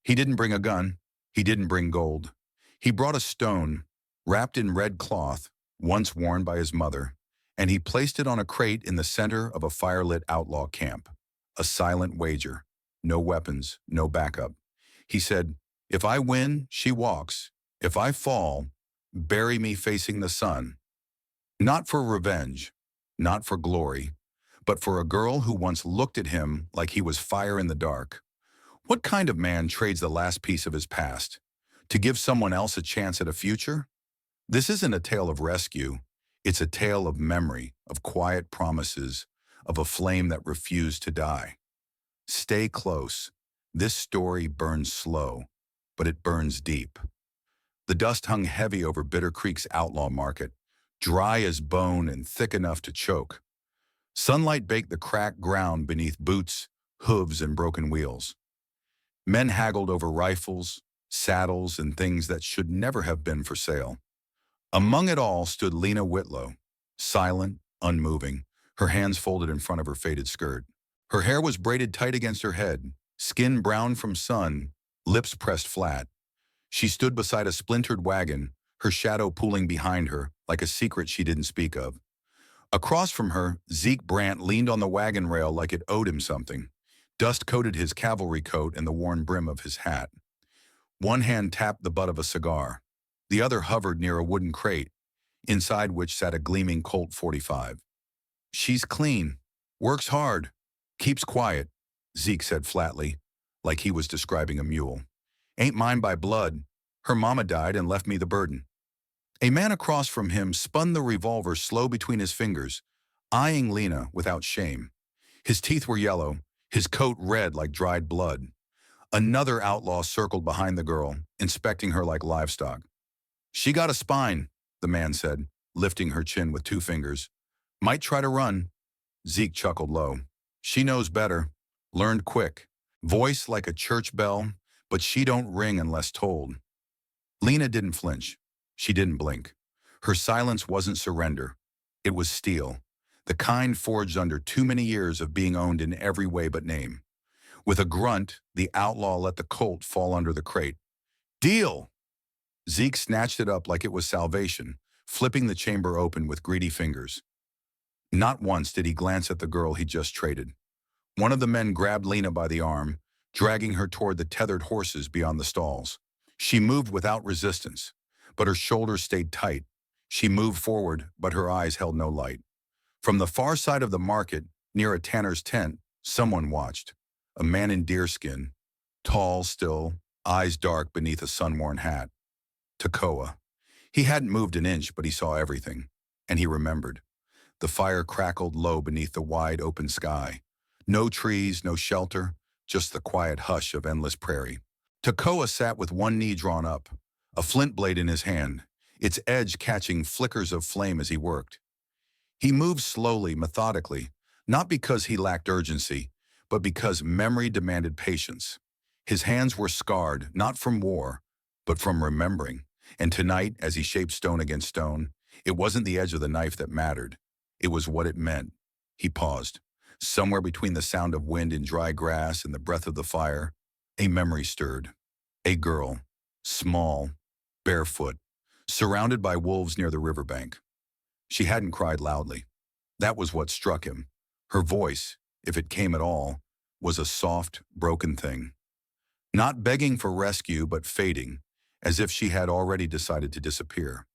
He didn't bring a gun. He didn't bring gold. He brought a stone, wrapped in red cloth, once worn by his mother, and he placed it on a crate in the center of a firelit outlaw camp. A silent wager. No weapons, no backup. He said, "If I win, she walks. If I fall, bury me facing the sun." Not for revenge, not for glory, but for a girl who once looked at him like he was fire in the dark. What kind of man trades the last piece of his past to give someone else a chance at a future? This isn't a tale of rescue. It's a tale of memory, of quiet promises, of a flame that refused to die. Stay close. This story burns slow, but it burns deep. The dust hung heavy over Bitter Creek's outlaw market, dry as bone and thick enough to choke. Sunlight baked the cracked ground beneath boots, hooves, and broken wheels. Men haggled over rifles, saddles, and things that should never have been for sale. Among it all stood Lena Whitlow, silent, unmoving, her hands folded in front of her faded skirt. Her hair was braided tight against her head, skin brown from sun, lips pressed flat. She stood beside a splintered wagon, her shadow pooling behind her like a secret she didn't speak of. Across from her, Zeke Brandt leaned on the wagon rail like it owed him something. Dust coated his cavalry coat and the worn brim of his hat. One hand tapped the butt of a cigar. The other hovered near a wooden crate, inside which sat a gleaming Colt .45. "She's clean, works hard, keeps quiet," Zeke said flatly, like he was describing a mule. "Ain't mine by blood. Her mama died and left me the burden." A man across from him spun the revolver slow between his fingers, eyeing Lena without shame. His teeth were yellow, his coat red like dried blood. Another outlaw circled behind the girl, inspecting her like livestock. "She got a spine," the man said, lifting her chin with two fingers. "Might try to run." Zeke chuckled low. "She knows better. Learned quick. Voice like a church bell, but she don't ring unless told." Lena didn't flinch. She didn't blink. Her silence wasn't surrender. It was steel, the kind forged under too many years of being owned in every way but name. With a grunt, the outlaw let the Colt fall under the crate. "Deal!" Zeke snatched it up like it was salvation, flipping the chamber open with greedy fingers. Not once did he glance at the girl he'd just traded. One of the men grabbed Lena by the arm, dragging her toward the tethered horses beyond the stalls. She moved without resistance, but her shoulders stayed tight. She moved forward, but her eyes held no light. From the far side of the market, near a tanner's tent, someone watched. A man in deerskin, tall still, eyes dark beneath a sun-worn hat. Tekoa. He hadn't moved an inch, but he saw everything. And he remembered. The fire crackled low beneath the wide open sky. No trees, no shelter, just the quiet hush of endless prairie. Tekoa sat with one knee drawn up, a flint blade in his hand, its edge catching flickers of flame as he worked. He moved slowly, methodically, not because he lacked urgency, but because memory demanded patience. His hands were scarred, not from war, but from remembering. And tonight, as he shaped stone against stone, it wasn't the edge of the knife that mattered. It was what it meant. He paused. Somewhere between the sound of wind in dry grass and the breath of the fire, a memory stirred. A girl, small, barefoot, surrounded by wolves near the riverbank. She hadn't cried loudly. That was what struck him. Her voice, if it came at all, was a soft, broken thing. Not begging for rescue, but fading, as if she had already decided to disappear.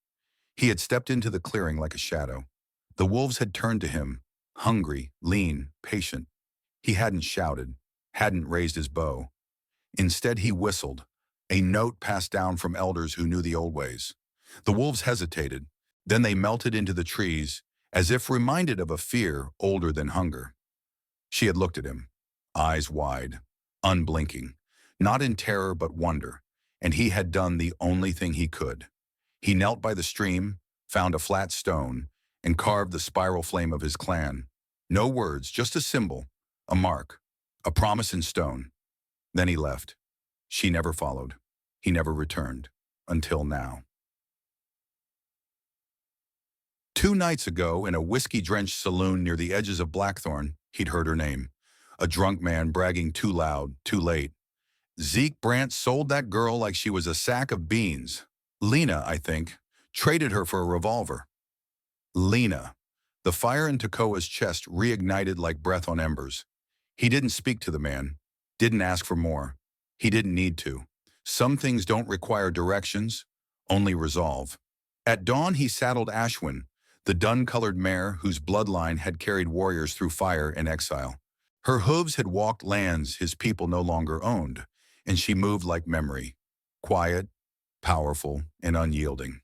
He had stepped into the clearing like a shadow. The wolves had turned to him, hungry, lean, patient. He hadn't shouted, hadn't raised his bow. Instead, he whistled, a note passed down from elders who knew the old ways. The wolves hesitated, then they melted into the trees, as if reminded of a fear older than hunger. She had looked at him, eyes wide, unblinking, not in terror but wonder, and he had done the only thing he could. He knelt by the stream, found a flat stone, and carved the spiral flame of his clan. No words, just a symbol, a mark, a promise in stone. Then he left. She never followed. He never returned. Until now. 2 nights ago, in a whiskey-drenched saloon near the edges of Blackthorn, he'd heard her name. A drunk man bragging too loud, too late. Zeke Brandt sold that girl like she was a sack of beans. Lena, I think, traded her for a revolver. Lena. The fire in Tekoa's chest reignited like breath on embers. He didn't speak to the man, didn't ask for more. He didn't need to. Some things don't require directions, only resolve. At dawn, he saddled Ashwin, the dun-colored mare whose bloodline had carried warriors through fire and exile. Her hooves had walked lands his people no longer owned, and she moved like memory, quiet, powerful, and unyielding.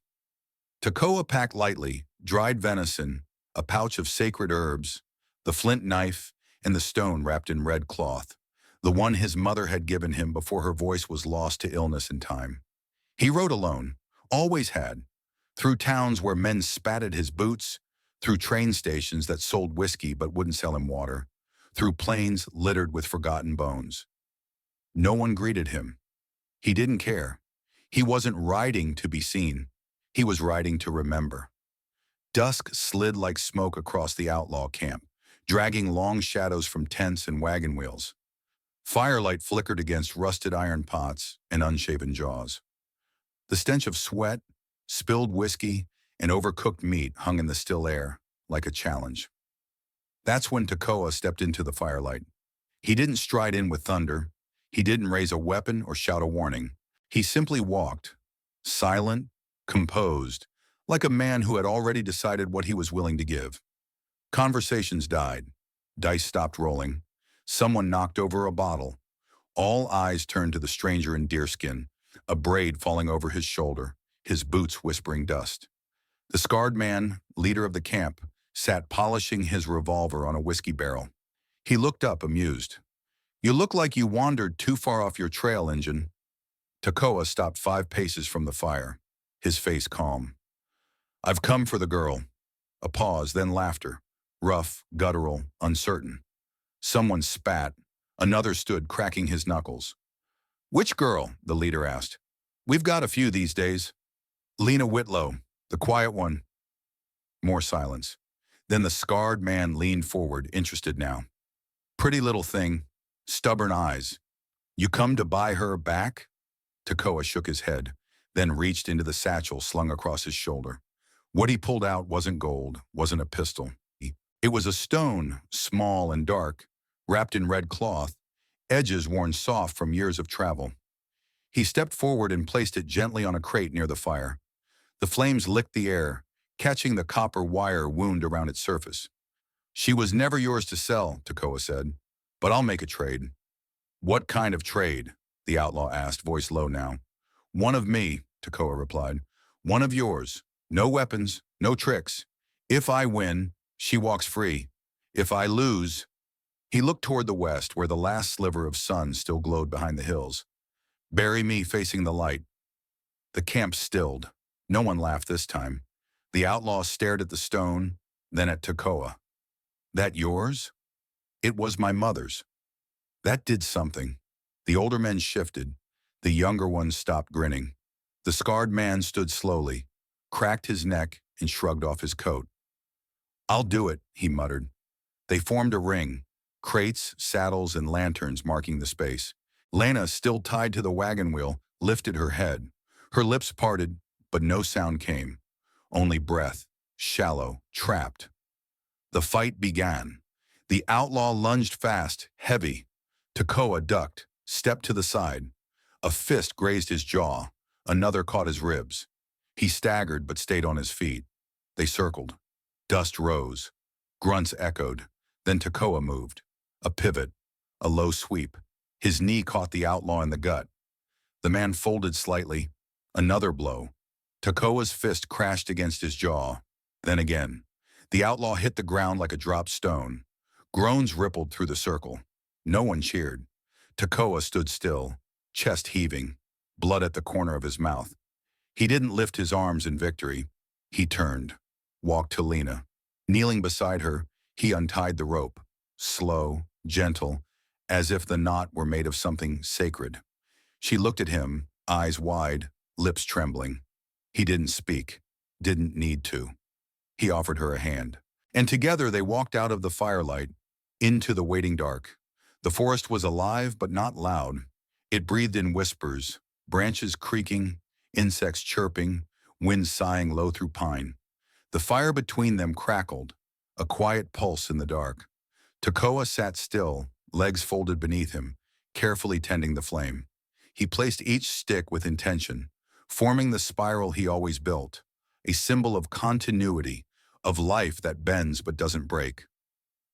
Tekoa packed lightly, dried venison, a pouch of sacred herbs, the flint knife, and the stone wrapped in red cloth, the one his mother had given him before her voice was lost to illness and time. He rode alone, always had, through towns where men spat at his boots, through train stations that sold whiskey but wouldn't sell him water, through plains littered with forgotten bones. No one greeted him. He didn't care. He wasn't riding to be seen. He was riding to remember. Dusk slid like smoke across the outlaw camp, dragging long shadows from tents and wagon wheels. Firelight flickered against rusted iron pots and unshaven jaws. The stench of sweat, spilled whiskey, and overcooked meat hung in the still air, like a challenge. That's when Tekoa stepped into the firelight. He didn't stride in with thunder. He didn't raise a weapon or shout a warning. He simply walked, silent, composed, like a man who had already decided what he was willing to give. Conversations died. Dice stopped rolling. Someone knocked over a bottle. All eyes turned to the stranger in deerskin, a braid falling over his shoulder, his boots whispering dust. The scarred man, leader of the camp, sat polishing his revolver on a whiskey barrel. He looked up, amused. "You look like you wandered too far off your trail, Injun." Tekoa stopped 5 paces from the fire, his face calm. "I've come for the girl." A pause, then laughter, rough, guttural, uncertain. Someone spat. Another stood, cracking his knuckles. "Which girl?" the leader asked. "We've got a few these days." "Lena Whitlow, the quiet one." More silence. Then the scarred man leaned forward, interested now. "Pretty little thing. Stubborn eyes. You come to buy her back?" Tekoa shook his head, then reached into the satchel slung across his shoulder. What he pulled out wasn't gold, wasn't a pistol. It was a stone, small and dark, wrapped in red cloth, edges worn soft from years of travel. He stepped forward and placed it gently on a crate near the fire. The flames licked the air, catching the copper wire wound around its surface. "She was never yours to sell," Tekoa said, "but I'll make a trade." "What kind of trade?" the outlaw asked, voice low now. "One of me," Tekoa replied. "One of yours. No weapons, no tricks. If I win, she walks free. If I lose—" He looked toward the west, where the last sliver of sun still glowed behind the hills. "Bury me facing the light." The camp stilled. No one laughed this time. The outlaw stared at the stone, then at Tekoa. "That yours?" "It was my mother's." That did something. The older men shifted. The younger ones stopped grinning. The scarred man stood slowly, cracked his neck, and shrugged off his coat. "I'll do it," he muttered. They formed a ring, crates, saddles, and lanterns marking the space. Lena, still tied to the wagon wheel, lifted her head. Her lips parted, but no sound came. Only breath, shallow, trapped. The fight began. The outlaw lunged fast, heavy. Tekoa ducked, stepped to the side. A fist grazed his jaw. Another caught his ribs. He staggered but stayed on his feet. They circled. Dust rose. Grunts echoed. Then Tekoa moved. A pivot. A low sweep. His knee caught the outlaw in the gut. The man folded slightly. Another blow. Tekoa's fist crashed against his jaw. Then again. The outlaw hit the ground like a dropped stone. Groans rippled through the circle. No one cheered. Tekoa stood still, chest heaving, blood at the corner of his mouth. He didn't lift his arms in victory. He turned, walked to Lena. Kneeling beside her, he untied the rope, slow, gentle, as if the knot were made of something sacred. She looked at him, eyes wide, lips trembling. He didn't speak, didn't need to. He offered her a hand. And together they walked out of the firelight, into the waiting dark. The forest was alive but not loud. It breathed in whispers, branches creaking, insects chirping, wind sighing low through pine. The fire between them crackled, a quiet pulse in the dark. Tekoa sat still, legs folded beneath him, carefully tending the flame. He placed each stick with intention, forming the spiral he always built, a symbol of continuity, of life that bends but doesn't break.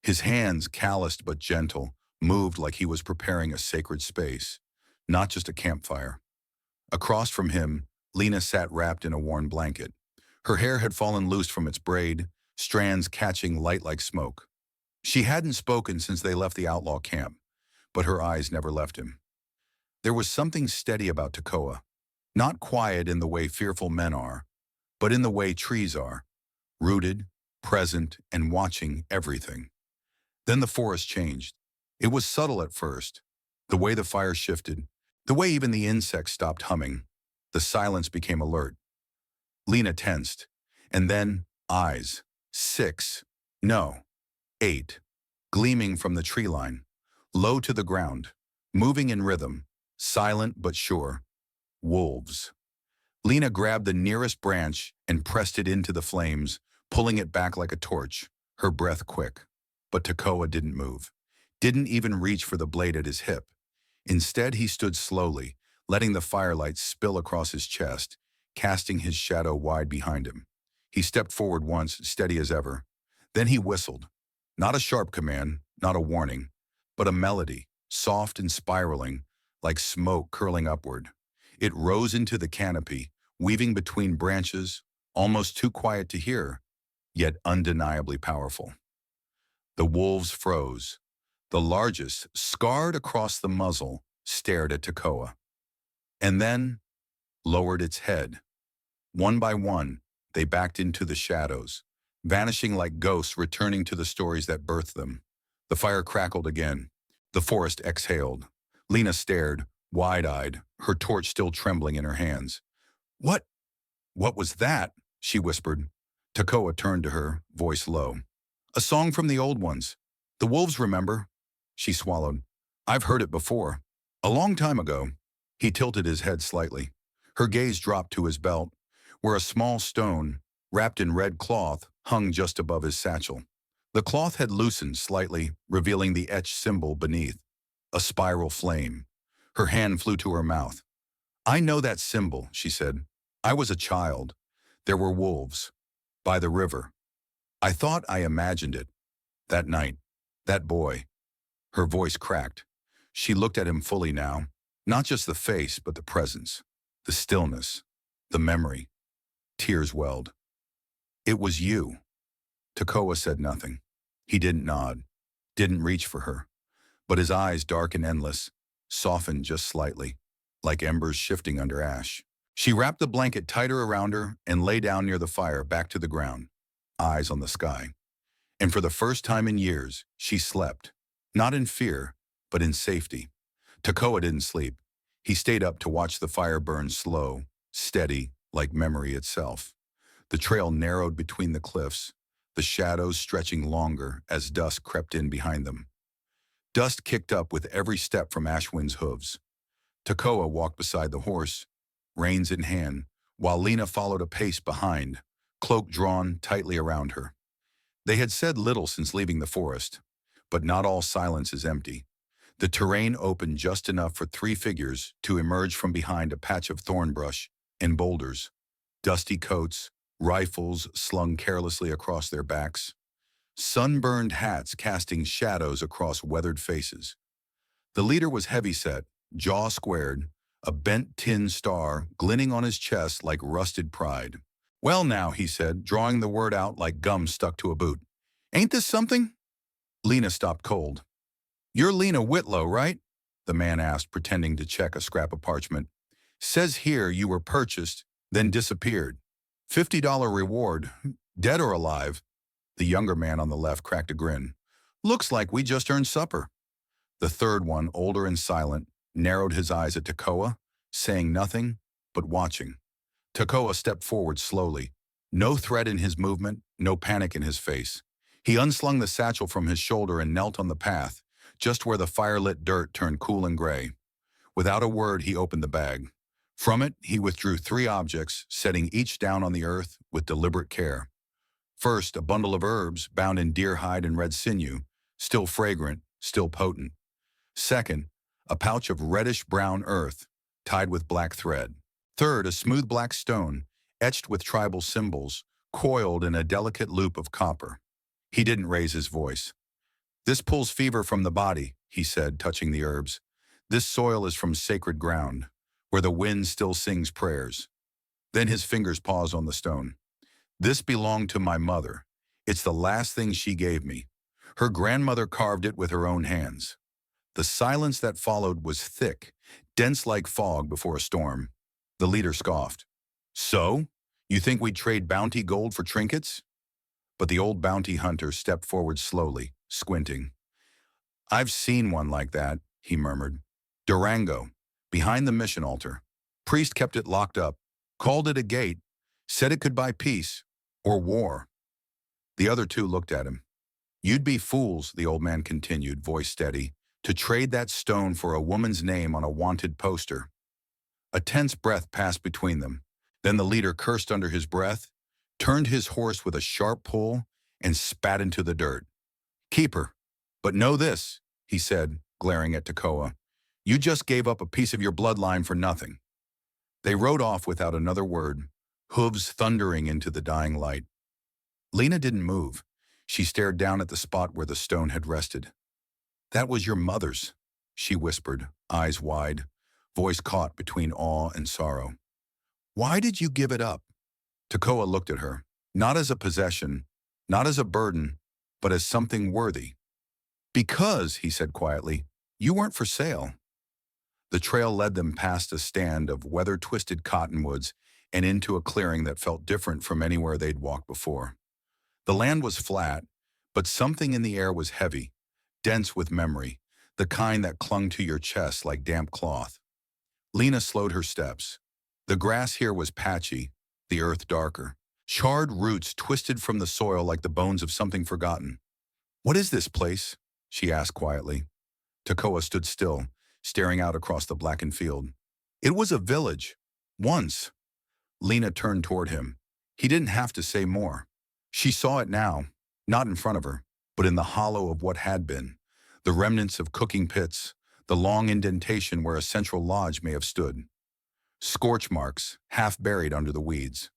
His hands, calloused but gentle, moved like he was preparing a sacred space, not just a campfire. Across from him, Lena sat wrapped in a worn blanket. Her hair had fallen loose from its braid, strands catching light like smoke. She hadn't spoken since they left the outlaw camp, but her eyes never left him. There was something steady about Tekoa, not quiet in the way fearful men are, but in the way trees are, rooted, present, and watching everything. Then the forest changed. It was subtle at first, the way the fire shifted, the way even the insects stopped humming. The silence became alert. Lena tensed, and then eyes, 6, no, 8, gleaming from the tree line, low to the ground, moving in rhythm, silent but sure. Wolves. Lena grabbed the nearest branch and pressed it into the flames, pulling it back like a torch, her breath quick. But Tekoa didn't move, didn't even reach for the blade at his hip. Instead, he stood slowly, letting the firelight spill across his chest, casting his shadow wide behind him. He stepped forward once, steady as ever. Then he whistled. Not a sharp command, not a warning, but a melody, soft and spiraling, like smoke curling upward. It rose into the canopy, weaving between branches, almost too quiet to hear, yet undeniably powerful. The wolves froze. The largest, scarred across the muzzle, stared at Tekoa. And then lowered its head. One by one, they backed into the shadows, vanishing like ghosts returning to the stories that birthed them. The fire crackled again. The forest exhaled. Lena stared, wide-eyed, her torch still trembling in her hands. What was that? She whispered. Tekoa turned to her, voice low. A song from the old ones. The wolves remember. She swallowed. I've heard it before. A long time ago. He tilted his head slightly. Her gaze dropped to his belt, where a small stone, wrapped in red cloth, hung just above his satchel. The cloth had loosened slightly, revealing the etched symbol beneath. A spiral flame. Her hand flew to her mouth. I know that symbol, she said. I was a child. There were wolves. By the river. I thought I imagined it. That night. That boy. Her voice cracked. She looked at him fully now. Not just the face, but the presence. The stillness. The memory. Tears welled. It was you. Tekoa said nothing. He didn't nod. Didn't reach for her. But his eyes, dark and endless, softened just slightly, like embers shifting under ash. She wrapped the blanket tighter around her and lay down near the fire, back to the ground, eyes on the sky. And for the first time in years, she slept. Not in fear, but in safety. Tekoa didn't sleep. He stayed up to watch the fire burn slow, steady, like memory itself. The trail narrowed between the cliffs, the shadows stretching longer as dusk crept in behind them. Dust kicked up with every step from Ashwin's hooves. Tekoa walked beside the horse, reins in hand, while Lena followed a pace behind, cloak drawn tightly around her. They had said little since leaving the forest, but not all silence is empty. The terrain opened just enough for 3 figures to emerge from behind a patch of thorn brush and boulders, dusty coats, rifles slung carelessly across their backs, sunburned hats casting shadows across weathered faces. The leader was heavyset, jaw squared, a bent tin star glinting on his chest like rusted pride. Well now, he said, drawing the word out like gum stuck to a boot. Ain't this something? Lena stopped cold. You're Lena Whitlow, right? The man asked, pretending to check a scrap of parchment. Says here you were purchased, then disappeared. $50 reward, dead or alive. The younger man on the left cracked a grin. Looks like we just earned supper. The third one, older and silent, narrowed his eyes at Tekoa, saying nothing, but watching. Tekoa stepped forward slowly. No threat in his movement, no panic in his face. He unslung the satchel from his shoulder and knelt on the path, just where the fire-lit dirt turned cool and gray. Without a word, he opened the bag. From it, he withdrew 3 objects, setting each down on the earth with deliberate care. First, a bundle of herbs bound in deer hide and red sinew, still fragrant, still potent. Second, a pouch of reddish-brown earth, tied with black thread. Third, a smooth black stone, etched with tribal symbols, coiled in a delicate loop of copper. He didn't raise his voice. "This pulls fever from the body," he said, touching the herbs. "This soil is from sacred ground, where the wind still sings prayers." Then his fingers paused on the stone. "This belonged to my mother. It's the last thing she gave me. Her grandmother carved it with her own hands." The silence that followed was thick, dense like fog before a storm. The leader scoffed. "So? You think we'd trade bounty gold for trinkets?" But the old bounty hunter stepped forward slowly, squinting. "I've seen one like that," he murmured. "Durango, behind the mission altar. Priest kept it locked up, called it a gate, said it could buy peace, or war." The other 2 looked at him. "You'd be fools," the old man continued, voice steady, "to trade that stone for a woman's name on a wanted poster." A tense breath passed between them. Then the leader cursed under his breath, turned his horse with a sharp pull, and spat into the dirt. "Keep her. But know this," he said, glaring at Tekoa. "You just gave up a piece of your bloodline for nothing." They rode off without another word, hooves thundering into the dying light. Lena didn't move. She stared down at the spot where the stone had rested. "That was your mother's," she whispered, eyes wide, voice caught between awe and sorrow. "Why did you give it up?" Tekoa looked at her, not as a possession, not as a burden, but as something worthy. "Because," he said quietly, "you weren't for sale." The trail led them past a stand of weather-twisted cottonwoods and into a clearing that felt different from anywhere they'd walked before. The land was flat, but something in the air was heavy, dense with memory, the kind that clung to your chest like damp cloth. Lena slowed her steps. The grass here was patchy, the earth darker. Charred roots twisted from the soil like the bones of something forgotten. "What is this place?" she asked quietly. Tekoa stood still, staring out across the blackened field. "It was a village. Once." Lena turned toward him. He didn't have to say more. She saw it now, not in front of her, but in the hollow of what had been, the remnants of cooking pits, the long indentation where a central lodge may have stood. Scorch marks, half buried under the weeds.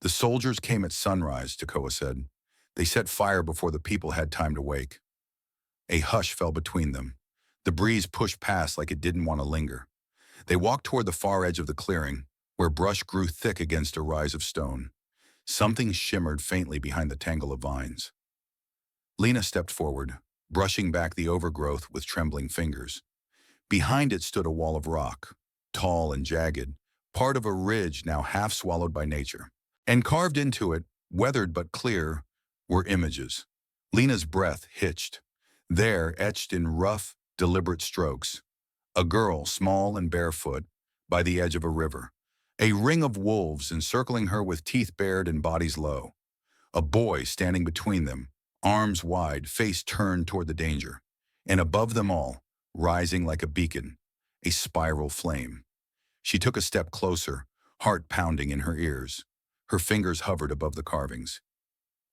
"The soldiers came at sunrise," Tekoa said. "They set fire before the people had time to wake." A hush fell between them. The breeze pushed past like it didn't want to linger. They walked toward the far edge of the clearing, where brush grew thick against a rise of stone. Something shimmered faintly behind the tangle of vines. Lena stepped forward, brushing back the overgrowth with trembling fingers. Behind it stood a wall of rock, tall and jagged, part of a ridge now half swallowed by nature. And carved into it, weathered but clear, were images. Lena's breath hitched. There, etched in rough, deliberate strokes, a girl, small and barefoot, by the edge of a river. A ring of wolves encircling her with teeth bared and bodies low. A boy standing between them, arms wide, face turned toward the danger. And above them all, rising like a beacon, a spiral flame. She took a step closer, heart pounding in her ears. Her fingers hovered above the carvings.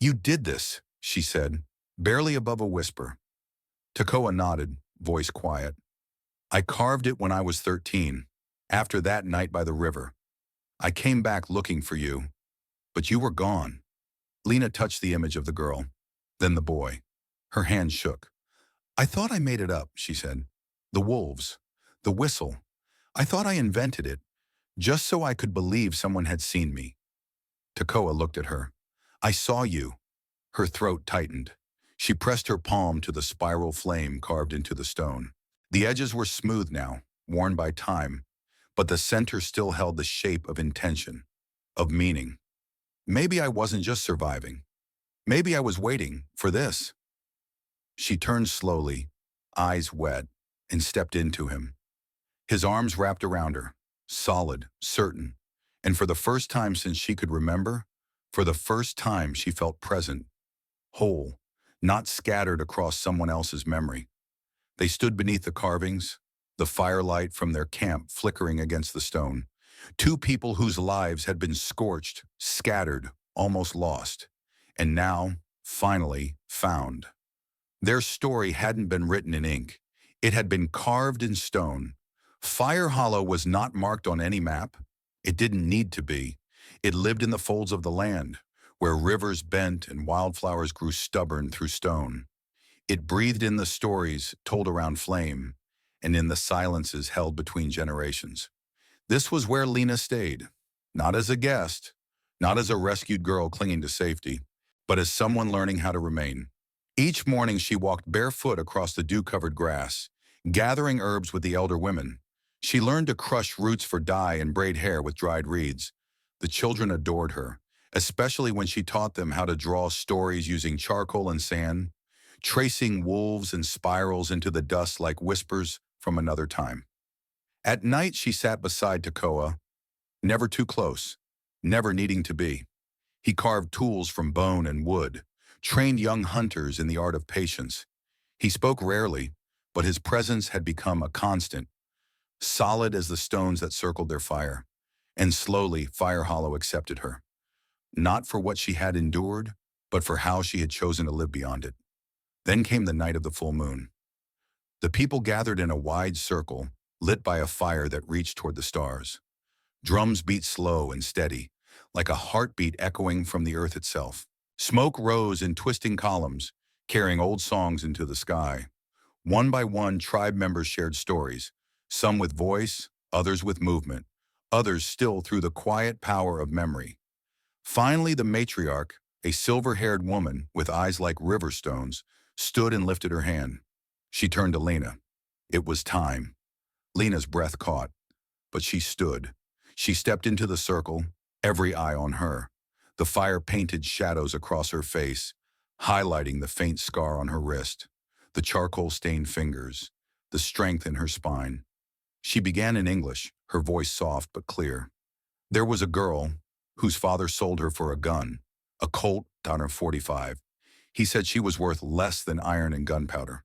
"You did this," she said, barely above a whisper. Tekoa nodded, voice quiet. "I carved it when I was 13, after that night by the river. I came back looking for you, but you were gone." Lena touched the image of the girl, then the boy. Her hand shook. "I thought I made it up," she said. "The wolves, the whistle. I thought I invented it, just so I could believe someone had seen me." Tekoa looked at her. "I saw you." Her throat tightened. She pressed her palm to the spiral flame carved into the stone. The edges were smooth now, worn by time, but the center still held the shape of intention, of meaning. "Maybe I wasn't just surviving. Maybe I was waiting for this." She turned slowly, eyes wet, and stepped into him. His arms wrapped around her, solid, certain, and for the first time since she could remember, for the first time she felt present, whole, not scattered across someone else's memory. They stood beneath the carvings, the firelight from their camp flickering against the stone. Two people whose lives had been scorched, scattered, almost lost, and now, finally, found. Their story hadn't been written in ink. It had been carved in stone. Fire Hollow was not marked on any map. It didn't need to be. It lived in the folds of the land, where rivers bent and wildflowers grew stubborn through stone. It breathed in the stories told around flame, and in the silences held between generations. This was where Lena stayed, not as a guest, not as a rescued girl clinging to safety, but as someone learning how to remain. Each morning she walked barefoot across the dew-covered grass, gathering herbs with the elder women. She learned to crush roots for dye and braid hair with dried reeds. The children adored her, especially when she taught them how to draw stories using charcoal and sand, tracing wolves and spirals into the dust like whispers from another time. At night she sat beside Tekoa, never too close, never needing to be. He carved tools from bone and wood, trained young hunters in the art of patience. He spoke rarely, but his presence had become a constant, solid as the stones that circled their fire. And slowly, Fire Hollow accepted her, not for what she had endured, but for how she had chosen to live beyond it. Then came the night of the full moon. The people gathered in a wide circle, lit by a fire that reached toward the stars. Drums beat slow and steady, like a heartbeat echoing from the earth itself. Smoke rose in twisting columns, carrying old songs into the sky. One by one, tribe members shared stories, some with voice, others with movement, others still through the quiet power of memory. Finally, the matriarch, a silver-haired woman with eyes like river stones, stood and lifted her hand. She turned to Lena. It was time. Lena's breath caught, but she stood. She stepped into the circle, every eye on her. The fire painted shadows across her face, highlighting the faint scar on her wrist, the charcoal-stained fingers, the strength in her spine. She began in English, her voice soft but clear. There was a girl whose father sold her for a gun, a Colt .45. He said she was worth less than iron and gunpowder.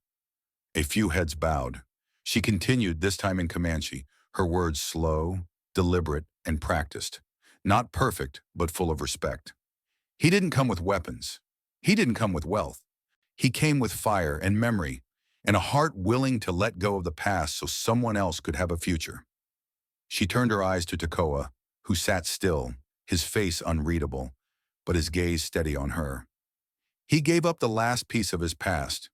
A few heads bowed. She continued, this time in Comanche, her words slow, deliberate, and practiced. Not perfect, but full of respect. He didn't come with weapons. He didn't come with wealth. He came with fire and memory, and a heart willing to let go of the past so someone else could have a future. She turned her eyes to Tekoa, who sat still, his face unreadable, but his gaze steady on her. He gave up the last piece of his past,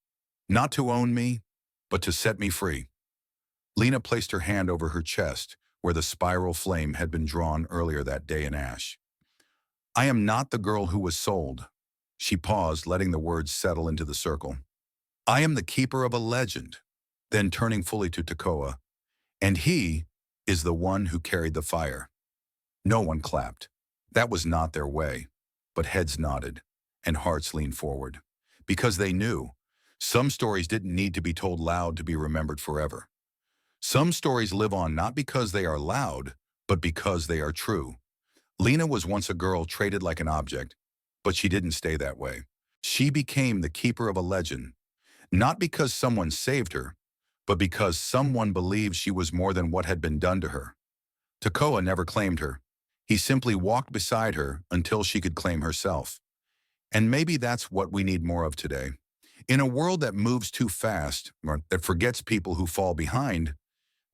not to own me, but to set me free. Lena placed her hand over her chest, where the spiral flame had been drawn earlier that day in ash. I am not the girl who was sold. She paused, letting the words settle into the circle. I am the keeper of a legend. Then turning fully to Tekoa, and he is the one who carried the fire. No one clapped. That was not their way, but heads nodded, and hearts leaned forward. Because they knew, some stories didn't need to be told loud to be remembered forever. Some stories live on not because they are loud, but because they are true. Lena was once a girl traded like an object, but she didn't stay that way. She became the keeper of a legend, not because someone saved her, but because someone believed she was more than what had been done to her. Tekoa never claimed her. He simply walked beside her until she could claim herself. And maybe that's what we need more of today. In a world that moves too fast, or that forgets people who fall behind,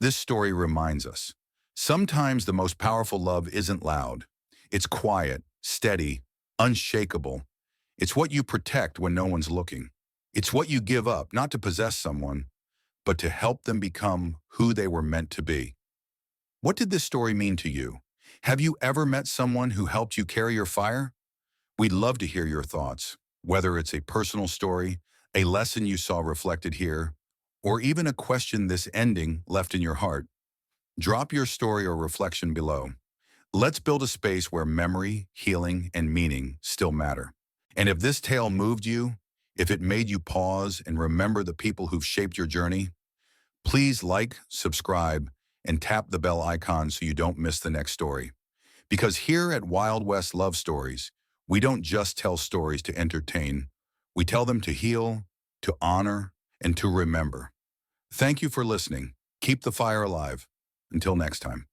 this story reminds us. Sometimes the most powerful love isn't loud. It's quiet, steady, unshakable. It's what you protect when no one's looking. It's what you give up, not to possess someone, but to help them become who they were meant to be. What did this story mean to you? Have you ever met someone who helped you carry your fire? We'd love to hear your thoughts, whether it's a personal story, a lesson you saw reflected here, or even a question this ending left in your heart. Drop your story or reflection below. Let's build a space where memory, healing, and meaning still matter. And if this tale moved you, if it made you pause and remember the people who've shaped your journey, please like, subscribe, and tap the bell icon so you don't miss the next story. Because here at Wild West Love Stories, we don't just tell stories to entertain. We tell them to heal, to honor, and to remember. Thank you for listening. Keep the fire alive. Until next time.